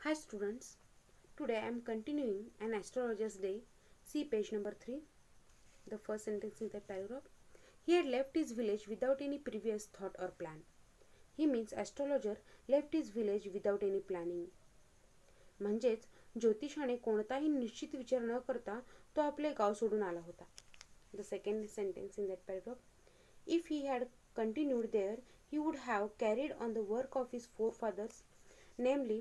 Hi students, today I am continuing an astrologer's day. See page number 3, the first sentence in that paragraph. He had left his village without any previous thought or plan. He means astrologer left his village without any planning. म्हणजेच ज्योतिषाने कोणताही निश्चित विचार न करता तो आपले गाव सोडून आला होता. The second sentence in that paragraph. If he had continued there, he would have carried on the work of his forefathers, namely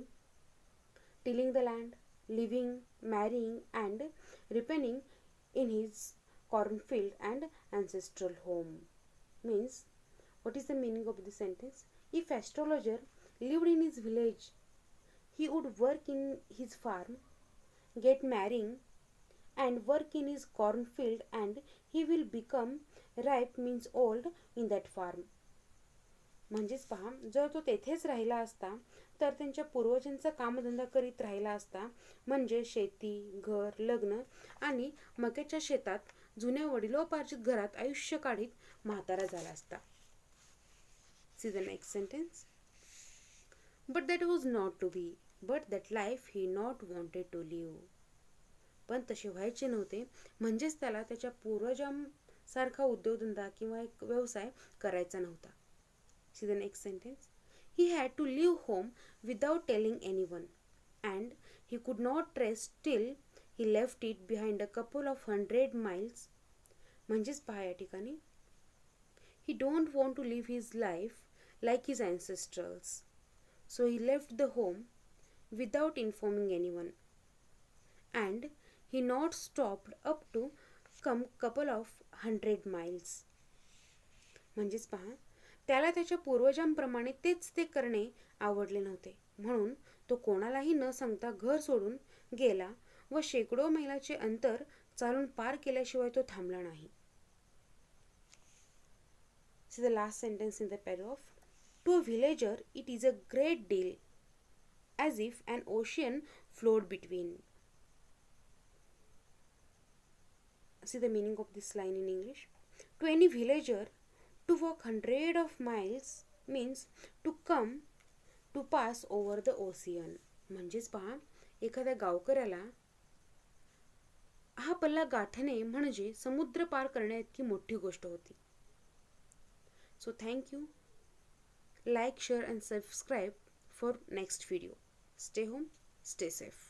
tilling the land, living, marrying, and reaping in his cornfield and ancestral home. Means, what is the meaning of this sentence? If astrologer lived in his village, he would work in his farm, get marrying, and work in his cornfield, and he will become ripe means old in that farm. म्हणजेच पहा, जर तो तेथेच राहिला असता तर त्यांच्या पूर्वजांचा कामधंदा करीत राहिला असता, म्हणजे शेती, घर, लग्न आणि मक्याच्या शेतात जुन्या वडिलोपार्जित घरात आयुष्य काढीत म्हातारा झाला असता. See the next sentence. But that was not to be, but that life he not wanted to live. पण तसे व्हायचे नव्हते, म्हणजेच त्याला त्याच्या पूर्वजांसारखा उद्योगधंदा किंवा एक व्यवसाय करायचा नव्हता. See the next sentence. He had to leave home without telling anyone, and he could not rest till he left it behind a couple of 100 miles. म्हणजेच पहा या ठिकाणी, he don't want to live his life like his ancestors, so he left the home without informing anyone, and he not stopped up to come couple of 100 miles. म्हणजेच पहा, त्याला त्याच्या पूर्वजांप्रमाणे तेच ते करणे आवडले नव्हते, म्हणून तो कोणालाही न सांगता घर सोडून गेला व शेकडो मैलाचे अंतर चालून पार केल्याशिवाय तो थांबला नाही. See the last sentence in the paragraph. To a villager it is a great deal, as if an ocean flowed between. See the meaning of this line in English. To any villager, to walk 100 of miles means to come to pass over the ocean. म्हणजेच पहा, एखाद्या गावकऱ्याला हा पल्ला गाठणे म्हणजे समुद्र पार करण्याइतकी मोठी गोष्ट होती. So thank you. Like, share and subscribe for next video. Stay home, stay safe.